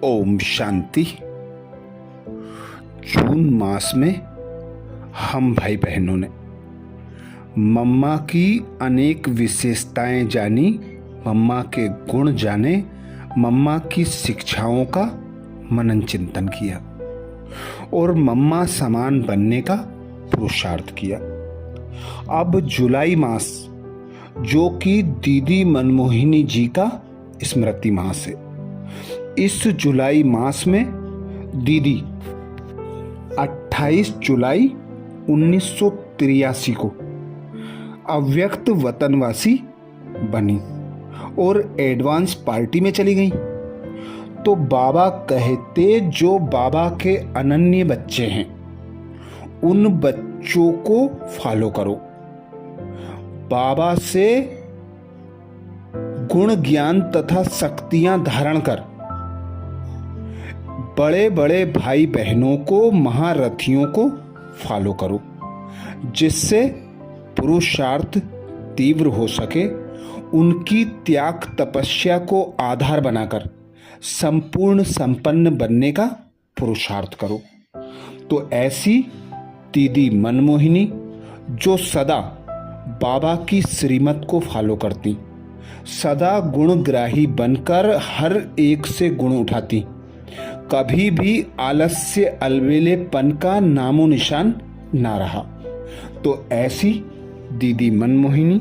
ओम शांति। जून मास में हम भाई बहनों ने मम्मा की अनेक विशेषताएं जानी, मम्मा के गुण जाने, मम्मा की शिक्षाओं का मनन चिंतन किया और मम्मा समान बनने का पुरुषार्थ किया। अब जुलाई मास, जो कि दीदी मनमोहिनी जी का स्मृति मास है, इस जुलाई मास में दीदी 28 जुलाई 1983 को अव्यक्त वतनवासी बनी और एडवांस पार्टी में चली गई। तो बाबा कहते, जो बाबा के अनन्य बच्चे हैं उन बच्चों को फॉलो करो, बाबा से गुण ज्ञान तथा शक्तियां धारण कर बड़े बड़े भाई बहनों को, महारथियों को फॉलो करो, जिससे पुरुषार्थ तीव्र हो सके। उनकी त्याग तपस्या को आधार बनाकर संपूर्ण संपन्न बनने का पुरुषार्थ करो। तो ऐसी दीदी मनमोहिनी, जो सदा बाबा की श्रीमत को फॉलो करती, सदा गुणग्राही बनकर हर एक से गुण उठाती, कभी भी आलस्य अलबेलेपन का नामो निशान ना रहा। तो ऐसी दीदी मनमोहिनी,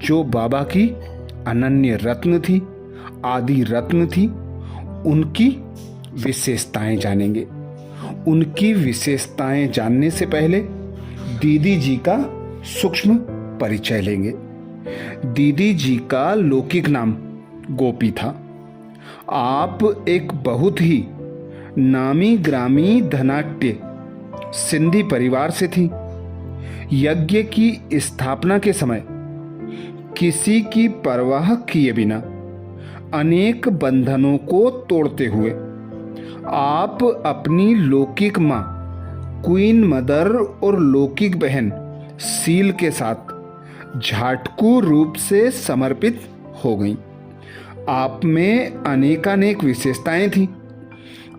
जो बाबा की अनन्य रत्न थी, आदि रत्न थी, उनकी विशेषताएं जानेंगे। उनकी विशेषताएं जानने से पहले दीदी जी का सूक्ष्म परिचय लेंगे। दीदी जी का लौकिक नाम गोपी था। आप एक बहुत ही नामी ग्रामी धनाढ्य सिंधी परिवार से थी। यज्ञ की स्थापना के समय किसी की परवाह किए बिना अनेक बंधनों को तोड़ते हुए आप अपनी लौकिक मां क्वीन मदर और लौकिक बहन सील के साथ झाटकू रूप से समर्पित हो गईं। आप में अनेकानेक विशेषताएं थी।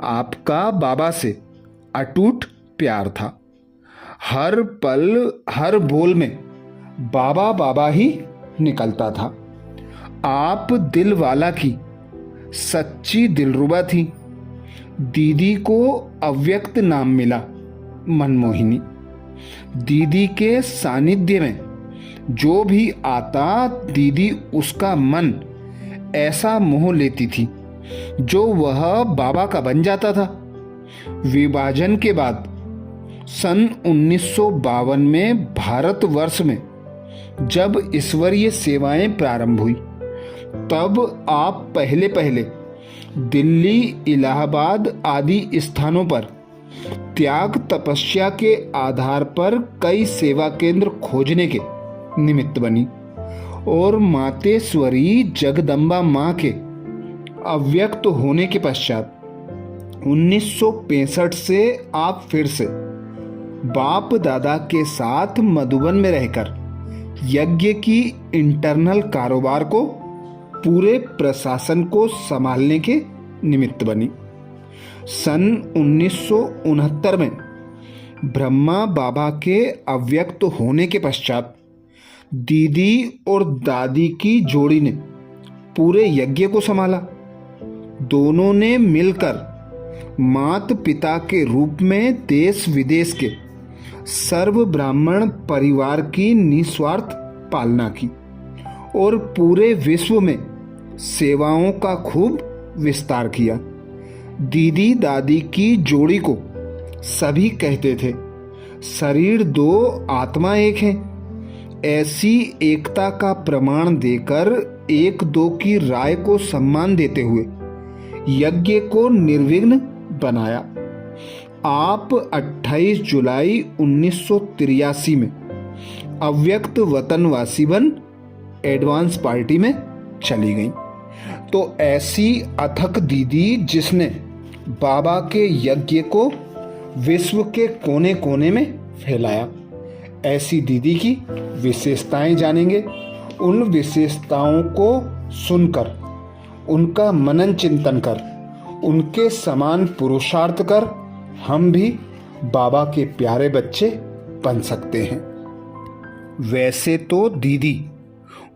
आपका बाबा से अटूट प्यार था। हर पल हर बोल में बाबा बाबा ही निकलता था। आप दिल वाला की सच्ची दिलरुबा थी। दीदी को अव्यक्त नाम मिला, मनमोहिनी। दीदी के सानिध्य में जो भी आता, दीदी उसका मन ऐसा मोह लेती थी जो वह बाबा का बन जाता था। विभाजन के बाद सन 1952 में भारतवर्ष में जब ईश्वरीय सेवाएं प्रारंभ हुई, तब आप पहले पहले दिल्ली, इलाहाबाद आदि स्थानों पर त्याग तपस्या के आधार पर कई सेवा केंद्र खोजने के निमित्त बनी और मातेश्वरी जगदम्बा मां के अव्यक्त होने के पश्चात 1965 से आप फिर से बाप दादा के साथ मधुबन में रहकर यज्ञ की इंटरनल कारोबार को, पूरे प्रशासन को संभालने के निमित्त बनी। सन 1969 में ब्रह्मा बाबा के अव्यक्त होने के पश्चात दीदी और दादी की जोड़ी ने पूरे यज्ञ को संभाला। दोनों ने मिलकर मात पिता के रूप में देश विदेश के सर्व ब्राह्मण परिवार की निस्वार्थ पालना की और पूरे विश्व में सेवाओं का खूब विस्तार किया। दीदी दादी की जोड़ी को सभी कहते थे, शरीर दो आत्मा एक है। ऐसी एकता का प्रमाण देकर एक दो की राय को सम्मान देते हुए यज्ञ को निर्विघ्न बनाया। आप 28 जुलाई 1983 में अव्यक्त वतनवासी बन एडवांस पार्टी में चली गई। तो ऐसी अथक दीदी, जिसने बाबा के यज्ञ को विश्व के कोने कोने में फैलाया, ऐसी दीदी की विशेषताएं जानेंगे। उन विशेषताओं को सुनकर, उनका मनन चिंतन कर उनके समान पुरुषार्थ कर हम भी बाबा के प्यारे बच्चे बन सकते हैं। वैसे तो दीदी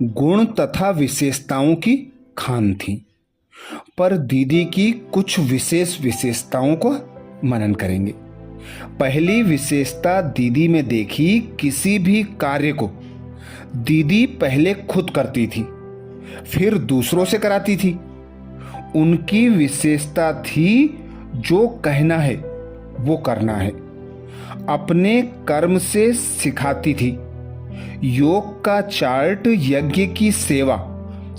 गुण तथा विशेषताओं की खान थी, पर दीदी की कुछ विशेष विशेषताओं को मनन करेंगे। पहली विशेषता दीदी में देखी, किसी भी कार्य को दीदी पहले खुद करती थी, फिर दूसरों से कराती थी। उनकी विशेषता थी जो कहना है वो करना है। अपने कर्म से सिखाती थी। योग का चार्ट, यज्ञ की सेवा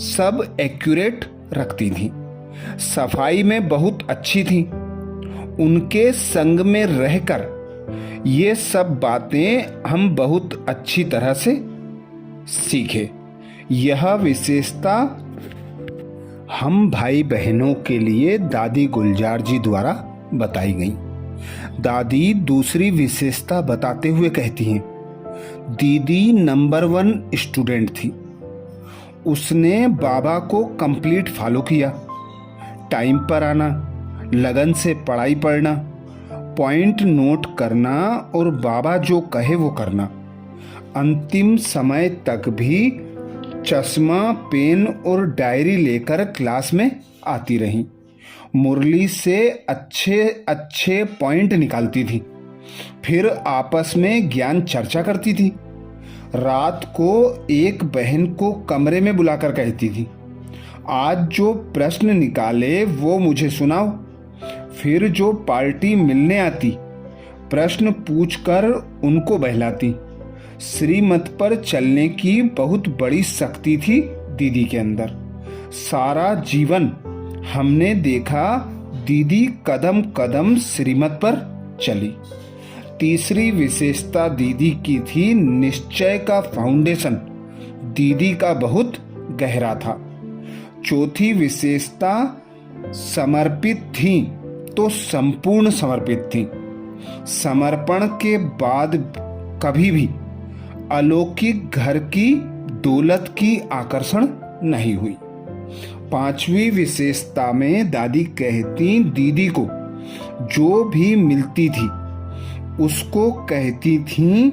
सब एक्यूरेट रखती थी। सफाई में बहुत अच्छी थी। उनके संग में रहकर ये सब बातें हम बहुत अच्छी तरह से सीखे। यह विशेषता हम भाई बहनों के लिए दादी गुलजार जी द्वारा बताई गई। दादी दूसरी विशेषता बताते हुए कहती हैं, दीदी नंबर 1 स्टूडेंट थी। उसने बाबा को कंप्लीट फॉलो किया। टाइम पर आना, लगन से पढ़ाई पढ़ना, पॉइंट नोट करना और बाबा जो कहे वो करना। अंतिम समय तक भी चश्मा, पेन और डायरी लेकर क्लास में आती रही। मुरली से अच्छे अच्छे पॉइंट निकालती थी, फिर आपस में ज्ञान चर्चा करती थी। रात को एक बहन को कमरे में बुलाकर कहती थी, आज जो प्रश्न निकाले वो मुझे सुनाओ। फिर जो पार्टी मिलने आती, प्रश्न पूछकर उनको बहलाती। श्रीमत पर चलने की बहुत बड़ी शक्ति थी दीदी के अंदर। सारा जीवन हमने देखा दीदी कदम कदम श्रीमत पर चली। तीसरी विशेषता दीदी की थी निश्चय का फाउंडेशन दीदी का बहुत गहरा था। चौथी विशेषता समर्पित थी तो संपूर्ण समर्पित थी। समर्पण के बाद कभी भी अलौकिक घर की दौलत की आकर्षण नहीं हुई। पांचवी विशेषता में दादी कहती, दीदी को जो भी मिलती थी उसको कहती थी,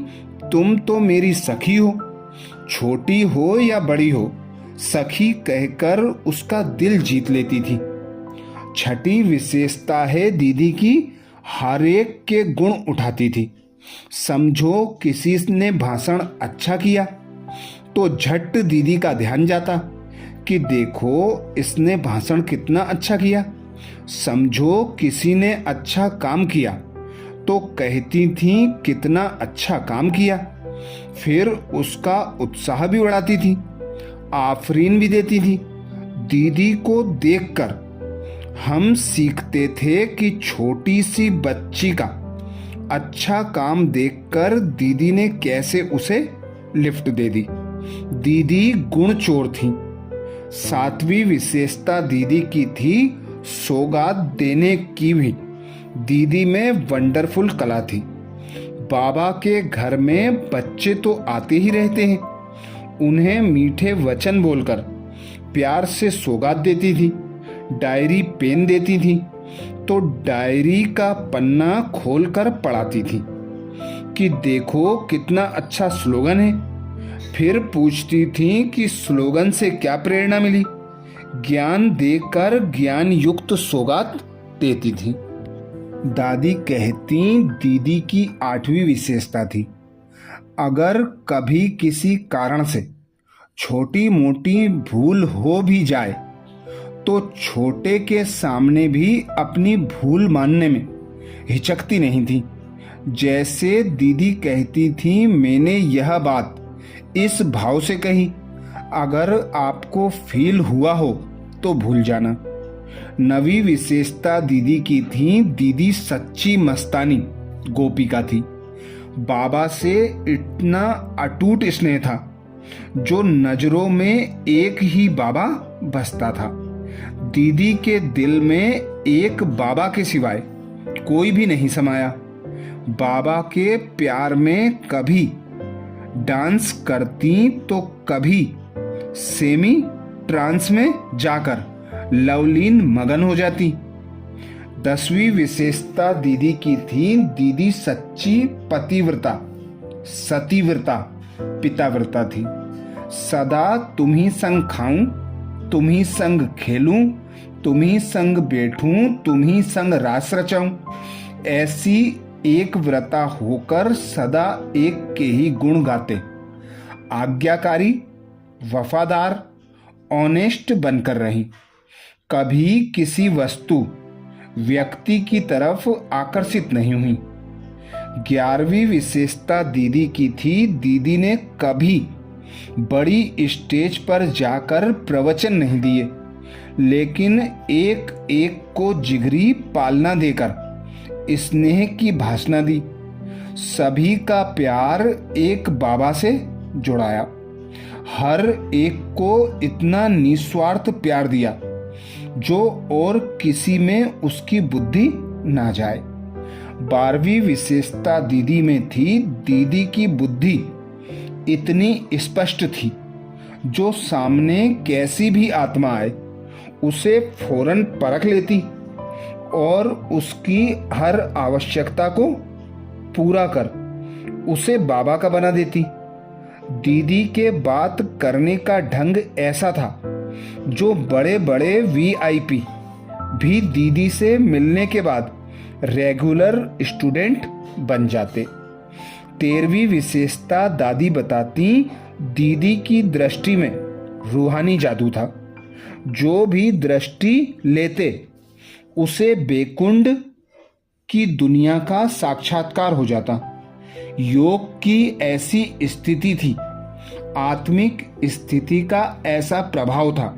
तुम तो मेरी सखी हो, छोटी हो या बड़ी हो, सखी कहकर उसका दिल जीत लेती थी। छठी विशेषता है दीदी की हर एक के गुण उठाती थी। समझो किसी ने भाषण अच्छा किया तो झट दीदी का ध्यान जाता कि देखो इसने भाषण कितना अच्छा किया। समझो किसी ने अच्छा काम किया तो कहती थी कितना अच्छा काम किया। फिर उसका उत्साह भी बढ़ाती थी, आफरीन भी देती थी। दीदी को देखकर हम सीखते थे कि छोटी सी बच्ची का अच्छा काम देखकर दीदी ने कैसे उसे लिफ्ट दे दी। दीदी गुण चोर थी। सातवीं विशेषता दीदी की थी सौगात देने की भी दीदी में वंडरफुल कला थी। बाबा के घर में बच्चे तो आते ही रहते हैं, उन्हें मीठे वचन बोलकर प्यार से सौगात देती थी। डायरी पेन देती थी तो डायरी का पन्ना खोलकर पढ़ाती थी कि देखो कितना अच्छा स्लोगन है। फिर पूछती थी कि स्लोगन से क्या प्रेरणा मिली। ज्ञान देकर ज्ञान युक्त सौगात देती थी। दादी कहती, दीदी की आठवीं विशेषता थी, अगर कभी किसी कारण से छोटी मोटी भूल हो भी जाए तो छोटे के सामने भी अपनी भूल मानने में हिचकती नहीं थी। जैसे दीदी कहती थी, मैंने यह बात इस भाव से कही, अगर आपको फील हुआ हो तो भूल जाना। नवी विशेषता दीदी की थी, दीदी सच्ची मस्तानी गोपिका थी। बाबा से इतना अटूट स्नेह था जो नजरों में एक ही बाबा बसता था। दीदी के दिल में एक बाबा के सिवाय कोई भी नहीं समाया। बाबा के प्यार में कभी डांस करती तो कभी सेमी ट्रांस में जाकर लवलीन मगन हो जाती। 10वीं विशेषता दीदी की थी, दीदी सच्ची पतिव्रता, सतीव्रता, पिताव्रता थी। सदा तुम्ही संग खाऊं, तुम्ही संग खेलूं, तुम्ही संग बैठूं, तुम्ही संग रास रचाऊं, ऐसी एक व्रता होकर सदा एक के ही गुण गाते, आज्ञाकारी, वफादार, ऑनेस्ट बनकर रही। कभी किसी वस्तु, व्यक्ति की तरफ आकर्षित नहीं हुई। 11वीं विशेषता दीदी की थी, दीदी ने कभी बड़ी स्टेज पर जाकर प्रवचन नहीं दिए, लेकिन एक एक को जिगरी पालना देकर स्नेह की भाषणा दी। सभी का प्यार एक बाबा से जुड़ाया। हर एक को इतना निस्वार्थ प्यार दिया जो और किसी में उसकी बुद्धि ना जाए। 12वीं विशेषता दीदी में थी, दीदी की बुद्धि इतनी स्पष्ट थी, जो सामने कैसी भी आत्मा आए उसे फौरन परख लेती और उसकी हर आवश्यकता को पूरा कर उसे बाबा का बना देती। दीदी के बात करने का ढंग ऐसा था जो बड़े बड़े वीआईपी भी दीदी से मिलने के बाद रेगुलर स्टूडेंट बन जाते। 13वीं विशेषता दादी बताती, दीदी की दृष्टि में रूहानी जादू था। जो भी दृष्टि लेते उसे बेकुंड की दुनिया का साक्षात्कार हो जाता। योग की ऐसी स्थिति थी, आत्मिक स्थिति का ऐसा प्रभाव था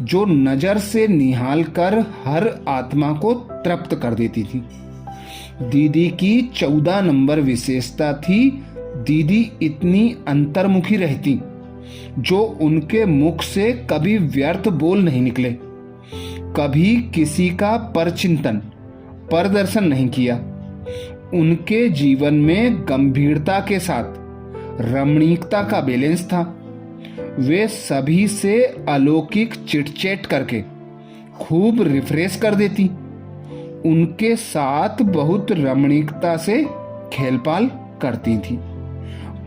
जो नजर से निहाल कर हर आत्मा को तृप्त कर देती थी। दीदी की 14 नंबर विशेषता थी, दीदी इतनी अंतर्मुखी रहती जो उनके मुख से कभी व्यर्थ बोल नहीं निकले, कभी किसी का परचिंतन, परदर्शन नहीं किया। उनके जीवन में गंभीरता के साथ रमणीकता का बैलेंस था। वे सभी से अलौकिक चिटचैट करके खूब रिफ्रेश कर देती। उनके साथ बहुत रमणीकता से खेलपाल करती थी।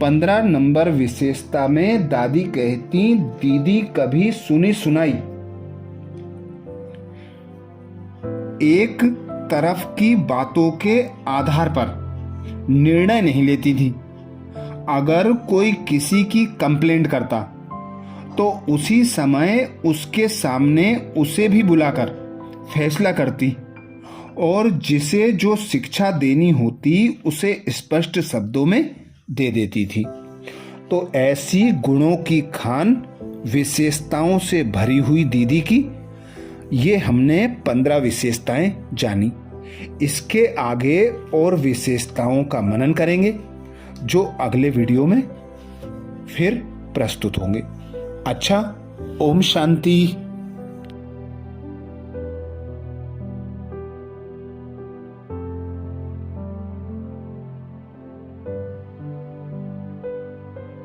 15 नंबर विशेषता में दादी कहती, दीदी कभी सुनी सुनाई एक तरफ की बातों के आधार पर निर्णय नहीं लेती थी। अगर कोई किसी की कंप्लेंट करता तो उसी समय उसके सामने उसे भी बुलाकर फैसला करती और जिसे जो शिक्षा देनी होती उसे स्पष्ट शब्दों में दे देती थी। तो ऐसी गुणों की खान, विशेषताओं से भरी हुई दीदी की ये हमने 15 विशेषताएं जानी। इसके आगे और विशेषताओं का मनन करेंगे जो अगले वीडियो में फिर प्रस्तुत होंगे। अच्छा, ओम शांति।